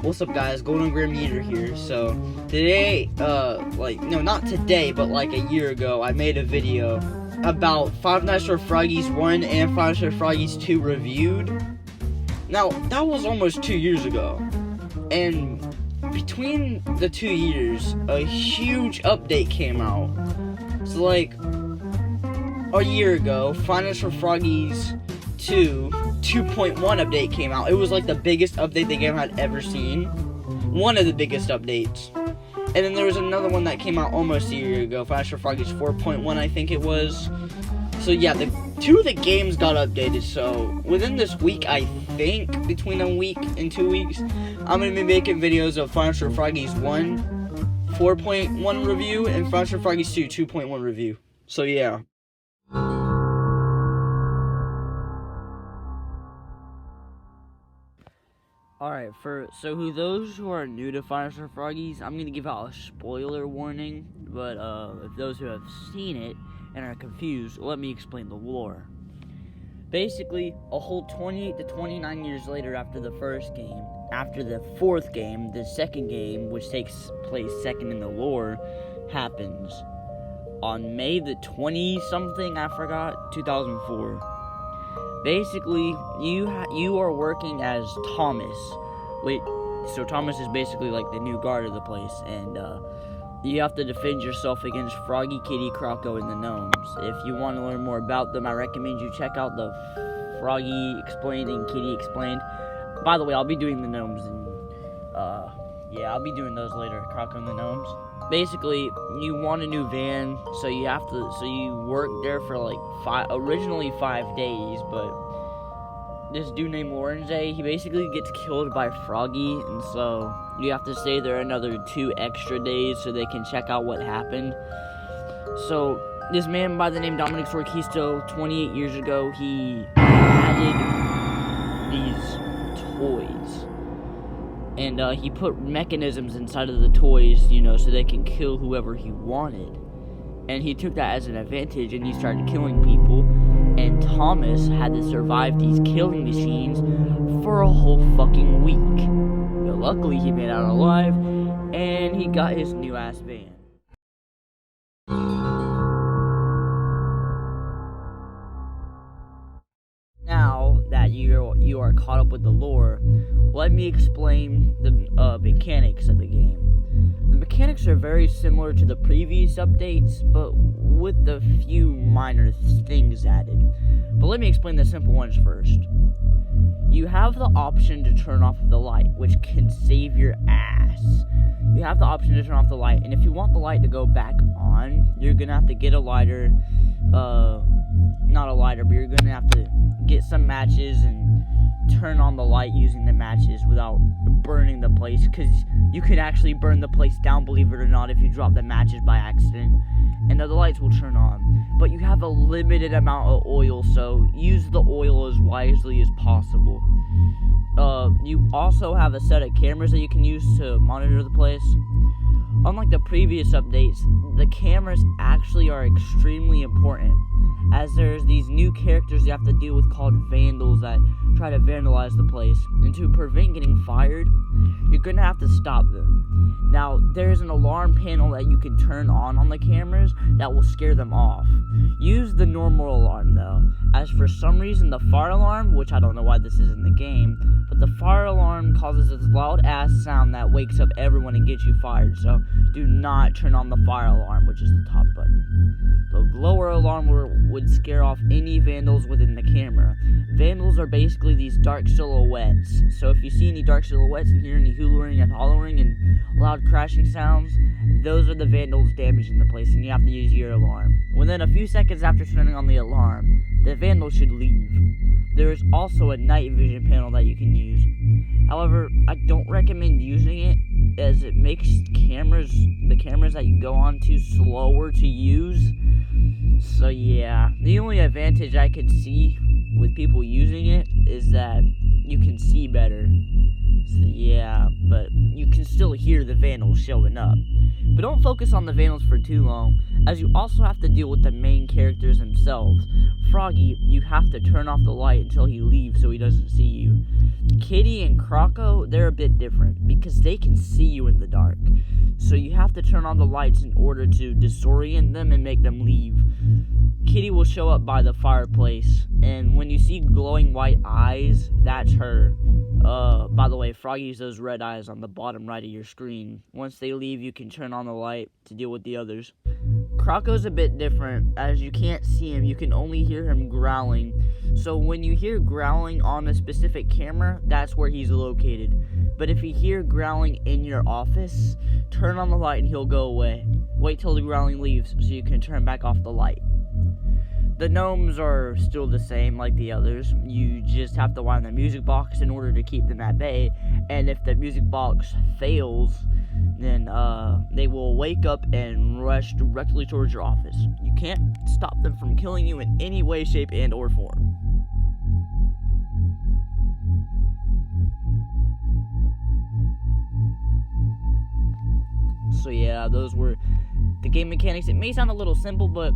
What's up, guys? Golden Grim Eater here. So today, not today, but like a year ago, I made a video about Five Nights at Froggy's 1 and Five Nights at Froggy's 2 reviewed. Now, that was almost 2 years ago. And between the 2 years, a huge update came out. So like, a year ago, Five Nights at Froggy's 2.1 update came out. It was like the biggest update the game had ever seen. One of the biggest updates. And then there was another one that came out almost a year ago. Five Nights at Froggy's 4.1, I think it was. So yeah, two of the games got updated. So within this week, I think, between a week and 2 weeks, I'm going to be making videos of Five Nights at Froggy's 1 4.1 review and Five Nights at Froggy's 2 2.1 review. So yeah. Alright, so those who are new to Five Nights at Froggy's, I'm going to give out a spoiler warning, but if those who have seen it and are confused, let me explain the lore. Basically, a whole 28 to 29 years later after the first game, after the fourth game, the second game, which takes place second in the lore, happens. On May the 20-something, I forgot, 2004. Basically, you are working as Thomas. So Thomas is basically like the new guard of the place, and you have to defend yourself against Froggy, Kitty, Croco, and the gnomes. If you want to learn more about them, I recommend you check out the Froggy Explained and Kitty Explained. By the way, I'll be doing the gnomes, and I'll be doing those later, Croco and the gnomes. Basically, you want a new van, so you work there for like originally 5 days, but this dude named Lorenze, he basically gets killed by Froggy, and so you have to stay there another 2 extra days so they can check out what happened. So this man by the name Dominic Sorquisto, 28 years ago, he added these toys. And he put mechanisms inside of the toys, so they can kill whoever he wanted. And he took that as an advantage, and he started killing people. And Thomas had to survive these killing machines for a whole fucking week. But luckily, he made it out alive, and he got his new ass van. Now that you are caught up with the lore, let me explain the mechanics of the game. The mechanics are very similar to the previous updates, but with a few minor things added. But let me explain the simple ones first. You have the option to turn off the light, which can save your ass. You have the option to turn off the light, and if you want the light to go back on, you're gonna have to get a lighter, not a lighter, but you're gonna have to get some matches and turn on the light using the matches without burning the place, because you could actually burn the place down, believe it or not, if you drop the matches by accident, and the lights will turn on. But you have a limited amount of oil, so use the oil as wisely as possible. You also have a set of cameras that you can use to monitor the place. Unlike the previous updates, the cameras actually are extremely important, as there's these new characters you have to deal with called vandals that try to vandalize the place, and to prevent getting fired, you're gonna have to stop them. Now, there's an alarm panel that you can turn on the cameras that will scare them off. Use the normal alarm though, as for some reason the fire alarm, which I don't know why this is in the game, but the fire alarm causes this loud ass sound that wakes up everyone and gets you fired, so do not turn on the fire alarm, which is the top button. The lower alarm would scare off any vandals within the camera. Vandals are basically these dark silhouettes, so if you see any dark silhouettes and hear any hollering and hollering and loud crashing sounds, those are the vandals damaging the place, and you have to use your alarm. Within a few seconds after turning on the alarm, the vandal should leave. There is also a night vision panel that you can use. However, I don't recommend using it, as it makes the cameras that you go on to slower to use. So yeah, the only advantage I could see with people using it is that you can see better. So, yeah, but you can still hear the vandals showing up. But don't focus on the vandals for too long, as you also have to deal with the main characters themselves. Froggy, you have to turn off the light until he leaves so he doesn't see you. Kitty and Croco, they're a bit different, because they can see you in the dark. So you have to turn on the lights in order to disorient them and make them leave. Kitty will show up by the fireplace, and when you see glowing white eyes, that's her. By the way, Froggy has those red eyes on the bottom right of your screen. Once they leave, you can turn on the light to deal with the others. Croco's a bit different, as you can't see him, you can only hear him growling. So when you hear growling on a specific camera, that's where he's located. But if you hear growling in your office, turn on the light and he'll go away. Wait till the growling leaves so you can turn back off the light. The gnomes are still the same like the others. You just have to wind the music box in order to keep them at bay. And if the music box fails, then they will wake up and rush directly towards your office. You can't stop them from killing you in any way, shape, and or form. So yeah, those were the game mechanics. It may sound a little simple, but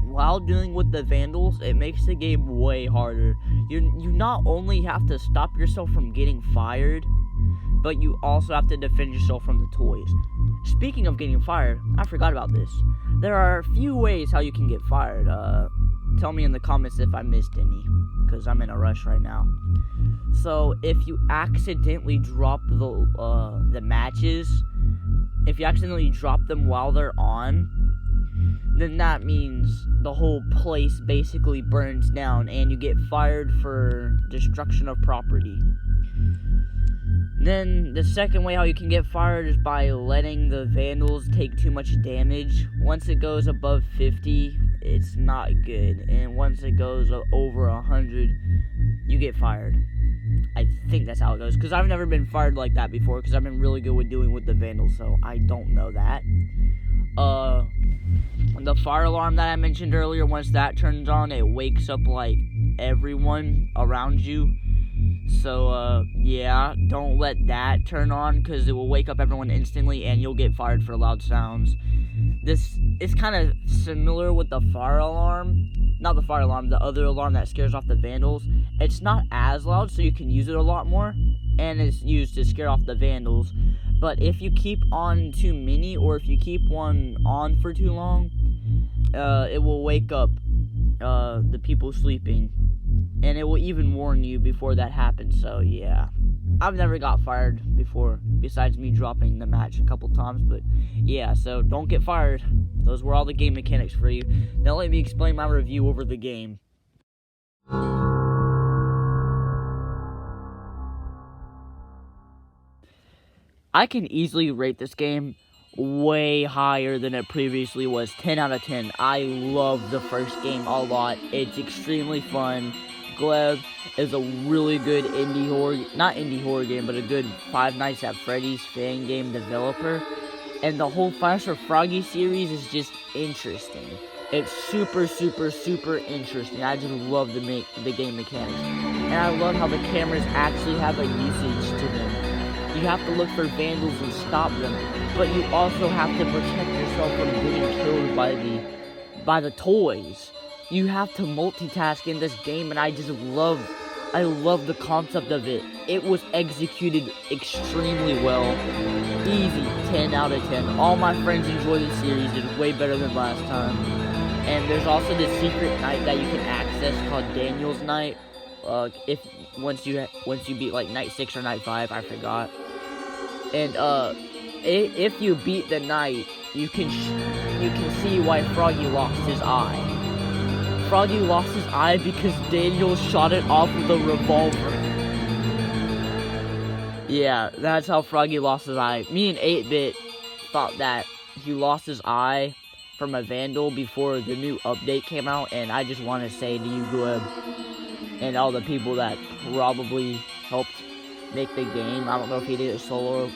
while dealing with the vandals, it makes the game way harder. You not only have to stop yourself from getting fired, but you also have to defend yourself from the toys. Speaking of getting fired, I forgot about this. There are a few ways how you can get fired. Tell me in the comments if I missed any, because I'm in a rush right now. So if you accidentally drop the matches, if you accidentally drop them while they're on, then that means the whole place basically burns down and you get fired for destruction of property. Then the second way how you can get fired is by letting the vandals take too much damage. Once it goes above 50, it's not good, and once it goes over 100, you get fired. I think that's how it goes, because I've never been fired like that before, because I've been really good with dealing with the vandals, so I don't know that. The fire alarm that I mentioned earlier, once that turns on, it wakes up, like, everyone around you. So, yeah, don't let that turn on, because it will wake up everyone instantly, and you'll get fired for loud sounds. This is kind of similar with the fire alarm. Not the fire alarm, the other alarm that scares off the vandals. It's not as loud, so you can use it a lot more, and it's used to scare off the vandals. But if you keep on too many, or if you keep one on for too long, it will wake up the people sleeping, and it will even warn you before that happens. So yeah, I've never got fired before, besides me dropping the match a couple times. But yeah, so don't get fired. Those were all the game mechanics for you. Now let me explain my review over the game. I can easily rate this game way higher than it previously was. 10 out of 10. I love the first game a lot. It's extremely fun. Gleb is a really good not indie horror game, but a good Five Nights at Freddy's fan game developer. And the whole Five-Star Froggy series is just interesting. It's super, super, super interesting. I just love the game mechanics. And I love how the cameras actually have a usage to them. You have to look for vandals and stop them, but you also have to protect yourself from getting killed by the toys. You have to multitask in this game, and I love the concept of it. It was executed extremely well. Easy, 10 out of 10. All my friends enjoy the series. It's way better than last time. And there's also this secret night that you can access called Daniel's Night. Once you beat like night 6 or night 5, I forgot. And if you beat the night, you can see why Froggy lost his eye. Froggy lost his eye because Daniel shot it off with a revolver. Yeah, that's how Froggy lost his eye. Me and 8-Bit thought that he lost his eye from a vandal before the new update came out, and I just want to say to you, Gleb, and all the people that probably helped make the game. I don't know if he did it solo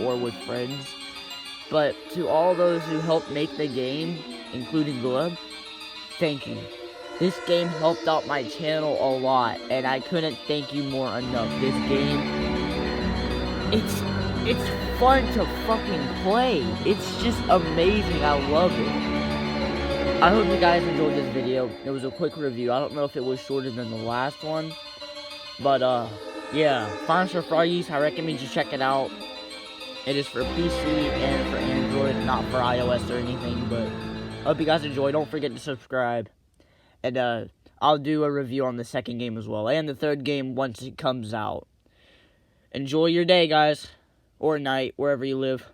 or with friends. But to all those who helped make the game, including Gleb, thank you. This game helped out my channel a lot, and I couldn't thank you more enough. This game, it's fun to fucking play. It's just amazing. I love it. I hope you guys enjoyed this video. It was a quick review. I don't know if it was shorter than the last one, but yeah, Finds for Froggies, I recommend you check it out. It is for PC and for Android, not for iOS or anything, but I hope you guys enjoy. Don't forget to subscribe. And I'll do a review on the second game as well, and the third game once it comes out. Enjoy your day, guys, or night, wherever you live.